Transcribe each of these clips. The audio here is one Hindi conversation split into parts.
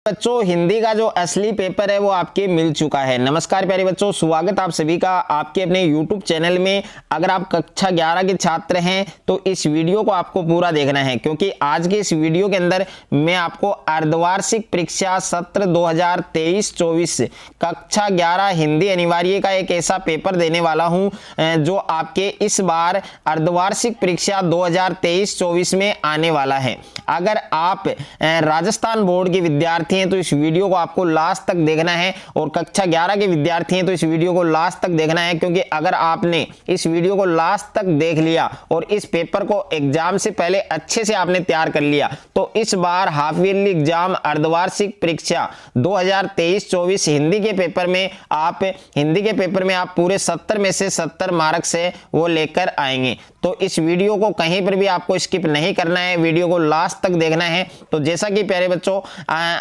बच्चों हिंदी का जो असली पेपर है वो आपके मिल चुका है। नमस्कार प्यारे बच्चों, स्वागत आप सभी का आपके अपने YouTube चैनल में। अगर आप कक्षा 11 के छात्र हैं तो इस वीडियो को आपको पूरा देखना है, क्योंकि आज के इस वीडियो के अंदर मैं आपको अर्धवार्षिक परीक्षा सत्र 2023-24 कक्षा 11 हिंदी अनिवार्य का एक ऐसा पेपर देने वाला हूं जो आपके इस बार अर्धवार्षिक परीक्षा 2023-24 में आने वाला है। अगर आप राजस्थान बोर्ड के विद्यार्थी हैं तो इस वीडियो को आपको लास्ट तक देखना है, और कक्षा 11 के विद्यार्थी हैं तो इस वीडियो को लास्ट तक देखना है, क्योंकि अगर आपने इस वीडियो को लास्ट तक देख लिया और इस पेपर को एग्जाम से पहले अच्छे से आपने तैयार कर लिया तो इस बार हाफ ईयरली एग्जाम अर्धवार्षिक परीक्षा 2023-24 हिंदी के पेपर में आप पूरे 70 में से 70 मार्क्स से वो लेकर आएंगे। तो इस वीडियो को कहीं पर भी आपको स्किप नहीं करना है, वीडियो को लास्ट तक देखना है। तो जैसा कि प्यारे बच्चों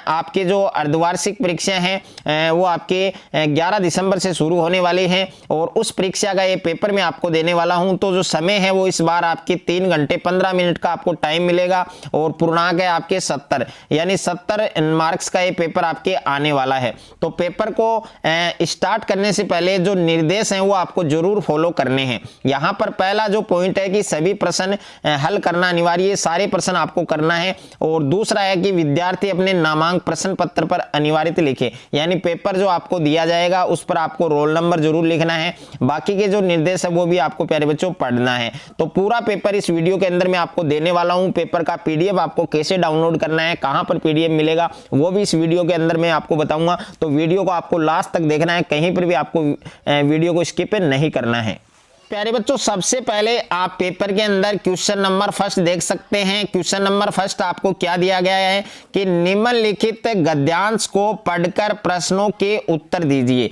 आपके जो अर्धवार्षिक परीक्षा हैं वो आपके 11 दिसंबर से शुरू होने वाली हैं, और उस परीक्षा का ये पेपर मैं आपको देने वाला हूं। तो जो समय है वो इस बार आपके 3 घंटे 15 मिनट का आपको टाइम मिलेगा, और पूर्णांक है आपके 70, यानी 70 मार्क्स का ये पेपर आपके आने वाला है। तो पेपर को स्टार्ट करने से पहले जो निर्देश हैं वो आपको जरूर फॉलो करने हैं। यहाँ पर पहला जो पॉइंट है कि सभी प्रश्न हल करना अनिवार्य है, सारे प्रश्न आपको करना है। और दूसरा है कि विद्यार्थी अपने नामांक प्रश्न पत्र पर अनिवार्यतः लिखे, यानी पेपर जो आपको दिया जाएगा उस पर आपको रोल नंबर जरूर लिखना है। बाकी के जो निर्देश है वो भी आपको प्यारे बच्चों पढ़ना है। तो पूरा पेपर इस वीडियो के अंदर मैं आपको देने वाला हूं। पेपर का पीडीएफ आपको कैसे डाउनलोड करना है, कहां पर पीडीएफ मिलेगा, वो भी इस वीडियो के अंदर मैं आपको बताऊंगा। तो वीडियो को आपको लास्ट तक देखना है, कहीं पर भी आपको वीडियो को स्किप नहीं करना है। प्यारे बच्चों सबसे पहले आप पेपर के अंदर क्वेश्चन नंबर फर्स्ट देख सकते हैं। क्वेश्चन नंबर फर्स्ट आपको क्या दिया गया है कि निम्नलिखित गद्यांश को पढ़कर प्रश्नों के उत्तर दीजिए।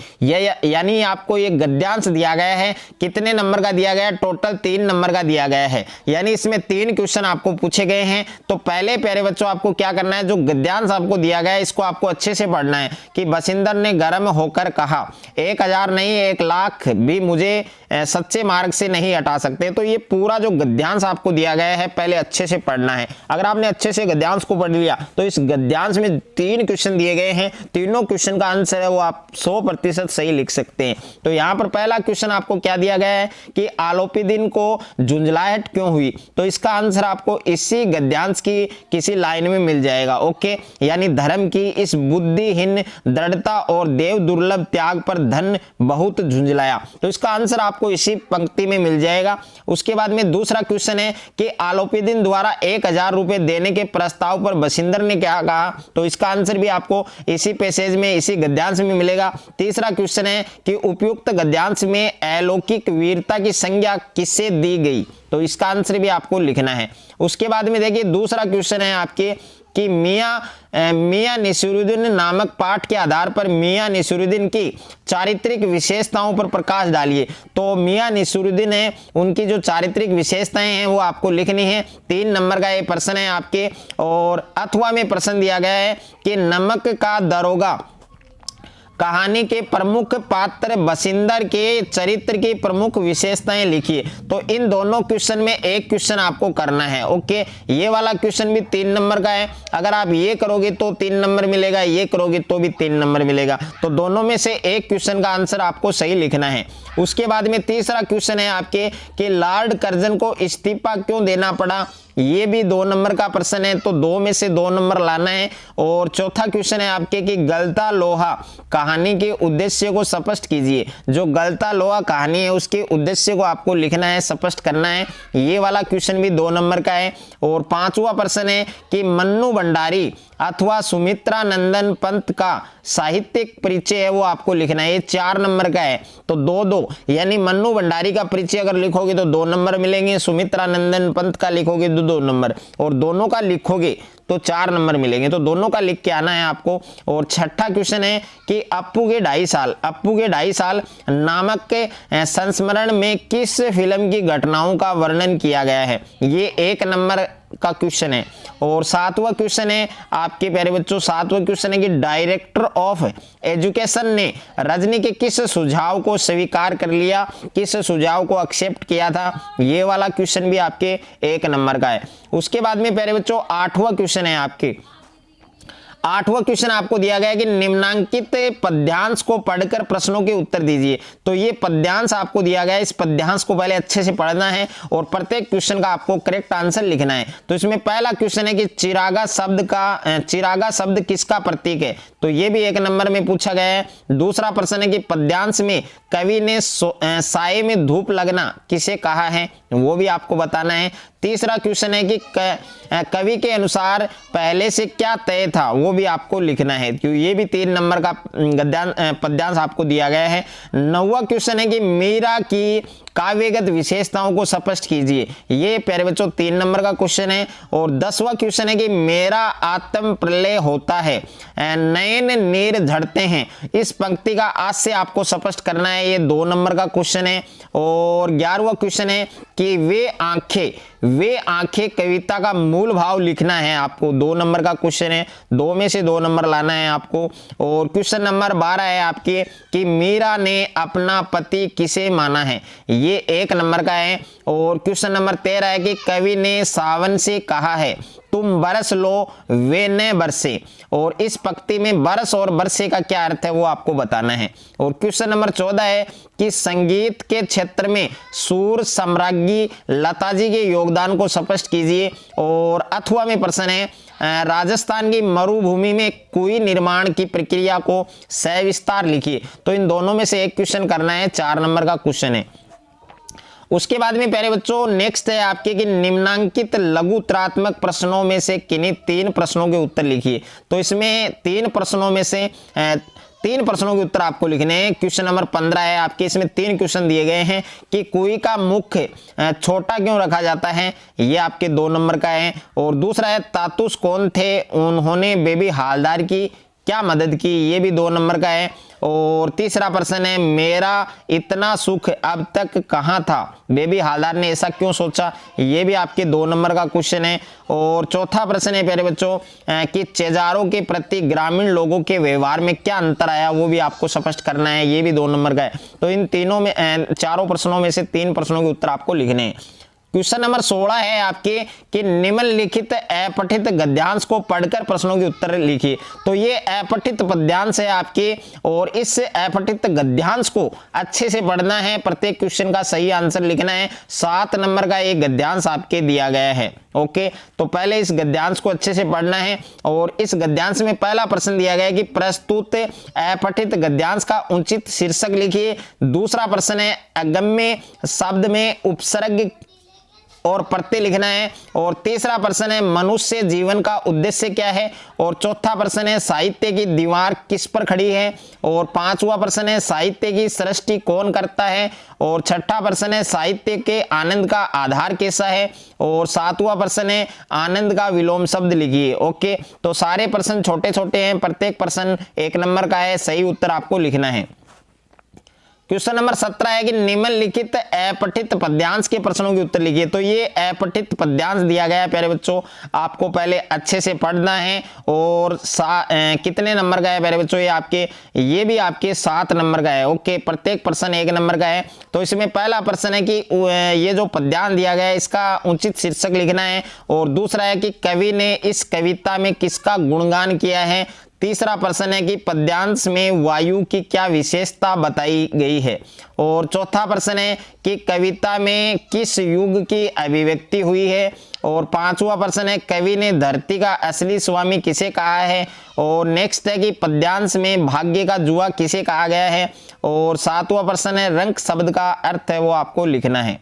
यानी आपको ये गद्यांश दिया गया है, कितने नंबर का दिया गया है? टोटल 3 नंबर का दिया गया है, यानी इसमें 3 क्वेश्चन आपको पूछे गए हैं। तो पहले प्यारे बच्चों आपको क्या करना है, जो गद्यांश आपको दिया गया है इसको आपको अच्छे से पढ़ना है कि बसिंदर ने गर्म होकर कहा 1000 नहीं 1 लाख भी मुझे सच्चे मार्ग से नहीं हटा सकते। तो ये पूरा जो गद्यांश आपको दिया गया है पहले अच्छे से पढ़ना है। अगर आपने अच्छे से गद्यांश को पढ़ लिया तो इस गद्यांश में 3 क्वेश्चन दिए गए हैं, तीनों क्वेश्चन का आंसर है वो आप 100% सही लिख सकते हैं। तो यहाँ पर पहला क्वेश्चन आपको क्या दिया गया है कि आलोपीदिन को झुंझलाहट क्यों हुई? तो इसका आंसर आपको इसी गद्यांश की किसी लाइन में मिल जाएगा। ओके, यानी धर्म की इस बुद्धिहीन दृढ़ता और देव दुर्लभ त्याग पर धन बहुत झुंझलाया। तो इसका आंसर आपको इसी पंक्ति में मिल जाएगा। उसके बाद में दूसरा क्वेश्चन है कि आलोपीदिन द्वारा 1000 रुपए देने के प्रस्ताव पर बसिंदर ने क्या कहा? तो इसका आंसर भी आपको इसी पैसेज में इसी गद्यांश में मिलेगा। तीसरा क्वेश्चन है कि उपयुक्त गद्यांश में अलौकिक वीरता की संज्ञा किससे दी गई? तो इसका आंसर भी आपको लिखना है। उसके बाद में देखिए दूसरा क्वेश्चन है आपके कि मियां नसीरुद्दीन नामक पाठ के आधार पर मियां नसीरुद्दीन की चारित्रिक विशेषताओं पर प्रकाश डालिए। तो मियां नसीरुद्दीन है, उनकी जो चारित्रिक विशेषताएं हैं वो आपको लिखनी है। 3 नंबर का ये प्रश्न है आपके। और अथवा में प्रश्न दिया गया है कि नमक का दरोगा कहानी के प्रमुख पात्र बसिंदर के चरित्र की प्रमुख विशेषताएं लिखिए। तो इन दोनों क्वेश्चन में एक क्वेश्चन आपको करना है। ओके, ये वाला क्वेश्चन भी 3 नंबर का है। अगर आप ये करोगे तो 3 नंबर मिलेगा, ये करोगे तो भी 3 नंबर मिलेगा। तो दोनों में से एक क्वेश्चन का आंसर आपको सही लिखना है। उसके बाद में तीसरा क्वेश्चन है आपके कि लॉर्ड कर्जन को इस्तीफा क्यों देना पड़ा? ये भी 2 नंबर का प्रश्न है, तो 2 में से 2 नंबर लाना है। और चौथा क्वेश्चन है आपके कि गलता लोहा कहानी के उद्देश्य को स्पष्ट कीजिए। जो गलता लोहा कहानी है उसके उद्देश्य को आपको लिखना है, स्पष्ट करना है। ये वाला क्वेश्चन भी 2 नंबर का है। और 5वां प्रश्न है कि मन्नू भंडारी अथवा सुमित्रा नंदन पंत का साहित्यिक परिचय है वो आपको लिखना है। ये 4 नंबर का है, तो 2-2, यानी मन्नू भंडारी का परिचय अगर लिखोगे तो 2 नंबर मिलेंगे, सुमित्रा नंदन पंत का लिखोगे तो 2 नंबर, और दोनों का लिखोगे तो 4 नंबर मिलेंगे। तो दोनों का लिख के आना है आपको। और छठा क्वेश्चन है कि अप्पू के 2.5 साल नामक के संस्मरण में किस फिल्म की घटनाओं का वर्णन किया गया है? ये 1 नंबर का क्वेश्चन है। और 7वां क्वेश्चन है आपके प्यारे बच्चों, 7वां क्वेश्चन है कि डायरेक्टर ऑफ एजुकेशन ने रजनी के किस सुझाव को स्वीकार कर लिया, किस सुझाव को एक्सेप्ट किया था? ये वाला क्वेश्चन भी आपके 1 नंबर का है। उसके बाद में प्यारे बच्चों 8वां क्वेश्चन है आपके 8वां क्वेश्चन आपको दिया गया है कि निम्नांकित पद्यांश को पढ़कर प्रश्नों के उत्तर दीजिए। तो ये पद्यांश आपको दिया गया है, इस पद्यांश को पहले अच्छे से पढ़ना है और प्रत्येक क्वेश्चन का आपको करेक्ट आंसर लिखना है। तो इसमें पहला क्वेश्चन है कि चिरागा शब्द किसका प्रतीक है, तो ये भी 1 नंबर में पूछा गया है। दूसरा प्रश्न है कि पद्यांश में कवि ने साए में धूप लगना किसे कहा है, वो भी आपको बताना है। तीसरा क्वेश्चन है कि कवि के अनुसार पहले से क्या तय था, वो भी आपको लिखना है, क्योंकि ये भी 3 नंबर का पद्यांश आपको दिया गया है। 9वां क्वेश्चन है कि मीरा की काव्यगत विशेषताओं को स्पष्ट कीजिए, ये प्यारे बच्चों 3 नंबर का क्वेश्चन है। और 10वां क्वेश्चन है कि मेरा आत्म प्रलय होता है, नयन नीर झड़ते हैं, इस पंक्ति का आज से आपको स्पष्ट करना है, ये 2 नंबर का क्वेश्चन है। और 11वां क्वेश्चन है कि वे आंखें कविता का मूल भाव लिखना है आपको, 2 नंबर का क्वेश्चन है, 2 में से 2 नंबर लाना है आपको। और क्वेश्चन नंबर 12 है आपके कि मीरा ने अपना पति किसे माना है, ये 1 नंबर का है। और क्वेश्चन नंबर 13 है कि कवि ने सावन से कहा है तुम बरस लो वे न बरसे, और इस पंक्ति में बरस और बरसे का क्या अर्थ है वो आपको बताना है। और क्वेश्चन नंबर 14 है कि संगीत के क्षेत्र में सूर सम्राज्ञी लता जी के योगदान को स्पष्ट कीजिए। और अथवा में प्रश्न है राजस्थान की मरुभूमि में कुएं निर्माण की प्रक्रिया को सविस्तार लिखिए। तो इन दोनों में से एक क्वेश्चन करना है, 4 नंबर का क्वेश्चन है। उसके बाद में प्यारे बच्चों नेक्स्ट है आपके कि निम्नांकित लघुतरात्मक प्रश्नों में से किन्हीं 3 प्रश्नों के उत्तर लिखिए। तो इसमें 3 प्रश्नों में से 3 प्रश्नों के उत्तर आपको लिखने हैं। क्वेश्चन नंबर 15 है आपके, इसमें 3 क्वेश्चन दिए गए हैं कि कुएं का मुख छोटा क्यों रखा जाता है, ये आपके 2 नंबर का है। और दूसरा है तातुस कौन थे, उन्होंने बेबी हालदार की क्या मदद की, ये भी 2 नंबर का है। और तीसरा प्रश्न है मेरा इतना सुख अब तक कहाँ था, बेबी हालदार ने ऐसा क्यों सोचा, ये भी आपके 2 नंबर का क्वेश्चन है। और चौथा प्रश्न है प्यारे बच्चों कि चेजारों के प्रति ग्रामीण लोगों के व्यवहार में क्या अंतर आया, वो भी आपको स्पष्ट करना है, ये भी 2 नंबर का है। तो इन तीनों में 4 प्रश्नों में से 3 प्रश्नों के उत्तर आपको लिखने हैं। क्वेश्चन नंबर 16 है आपके कि निम्नलिखित अपठित गद्यांश को पढ़कर प्रश्नों के उत्तर लिखिए। तो ये अपठित पद्यांश है आपके, और इस अपठित गद्यांश को अच्छे से पढ़ना है, प्रत्येक क्वेश्चन का सही आंसर लिखना है। 7 नंबर का एक गद्यांश आपके दिया गया है। ओके, तो पहले इस गद्यांश को अच्छे से पढ़ना है। और इस गद्यांश में पहला प्रश्न दिया गया है कि प्रस्तुत अपठित गद्यांश का उचित शीर्षक लिखिए। दूसरा प्रश्न है अगम्य शब्द में उपसर्ग और प्रत्यय लिखना है। और तीसरा प्रश्न है मनुष्य जीवन का उद्देश्य क्या है। और चौथा प्रश्न है साहित्य की दीवार किस पर खड़ी है। और 5वां प्रश्न है साहित्य की सृष्टि कौन करता है। और 6ठा प्रश्न है साहित्य के आनंद का आधार कैसा है। और 7वां प्रश्न है आनंद का विलोम शब्द लिखिए। ओके, तो सारे प्रश्न छोटे छोटे हैं, प्रत्येक प्रश्न 1 नंबर का है, सही उत्तर आपको लिखना है। क्वेश्चन नंबर 17 है कि निम्नलिखित अपठित पद्यांश के प्रश्नों के उत्तर लिखिए। तो ये अपठित पद्यांश दिया गया है प्यारे बच्चों, आपको पहले अच्छे से पढ़ना है। और कितने नंबर का है प्यारे बच्चों, ये भी आपके 7 नंबर का है। ओके, प्रत्येक प्रश्न 1 नंबर का है। तो इसमें पहला प्रश्न है कि ये जो पद्यांश दिया गया है इसका उचित शीर्षक लिखना है। और दूसरा है कि कवि ने इस कविता में किसका गुणगान किया है। तीसरा प्रश्न है कि पद्यांश में वायु की क्या विशेषता बताई गई है। और चौथा प्रश्न है कि कविता में किस युग की अभिव्यक्ति हुई है। और 5वां प्रश्न है कवि ने धरती का असली स्वामी किसे कहा है। और नेक्स्ट है कि पद्यांश में भाग्य का जुआ किसे कहा गया है। और 7वां प्रश्न है रंग शब्द का अर्थ है वो आपको लिखना है।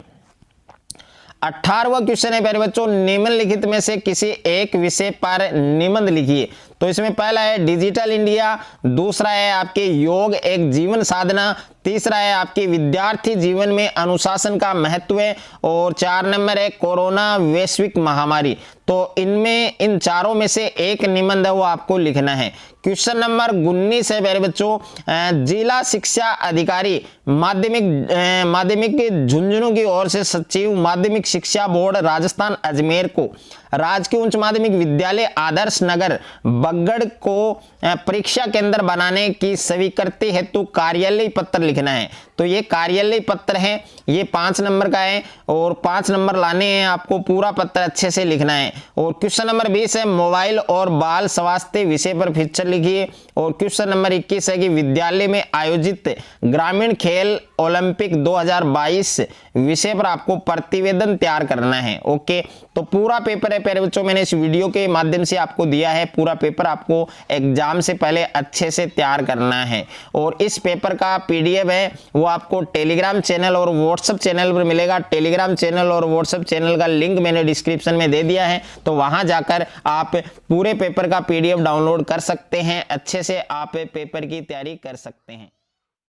18वां क्वेश्चन है प्यारे बच्चों निम्नलिखित में से किसी एक विषय पर निबंध लिखिए। तो इसमें पहला है डिजिटल इंडिया, दूसरा है आपके योग एक जीवन साधना, तीसरा है आपके विद्यार्थी जीवन में अनुशासन का महत्व, और 4 नंबर है कोरोना वैश्विक महामारी। तो इनमें इन चारों में से एक निबंध है वो आपको लिखना है। क्वेश्चन नंबर 19 है प्यारे बच्चों जिला शिक्षा अधिकारी माध्यमिक झुंझुनू की ओर से सचिव माध्यमिक शिक्षा बोर्ड राजस्थान अजमेर को राजकीय उच्च माध्यमिक विद्यालय आदर्श नगर बगड़ को परीक्षा केंद्र बनाने की स्वीकृति हेतु कार्यालय पत्र लिखना है। तो ये कार्यालय पत्र है, ये 5 नंबर का है और 5 नंबर लाने हैं आपको, पूरा पत्र अच्छे से लिखना है। और क्वेश्चन नंबर 20 है मोबाइल और बाल स्वास्थ्य विषय पर फीचर लिखिए। और क्वेश्चन नंबर 21 है कि विद्यालय में आयोजित ग्रामीण खेल ओलंपिक 2022 विषय पर आपको प्रतिवेदन तैयार करना है। ओके, तो पूरा पेपर है प्यारे बच्चों, मैंने इस वीडियो के माध्यम से आपको दिया है। पूरा पेपर आपको एग्जाम से पहले अच्छे से तैयार करना है। और इस पेपर का पीडीएफ है वो आपको टेलीग्राम चैनल और व्हाट्सएप चैनल पर मिलेगा। टेलीग्राम चैनल और व्हाट्सएप चैनल का लिंक मैंने डिस्क्रिप्शन में दे दिया है, तो वहां जाकर आप पूरे पेपर का पीडीएफ डाउनलोड कर सकते हैं। अच्छे से आप पेपर की तैयारी कर सकते हैं।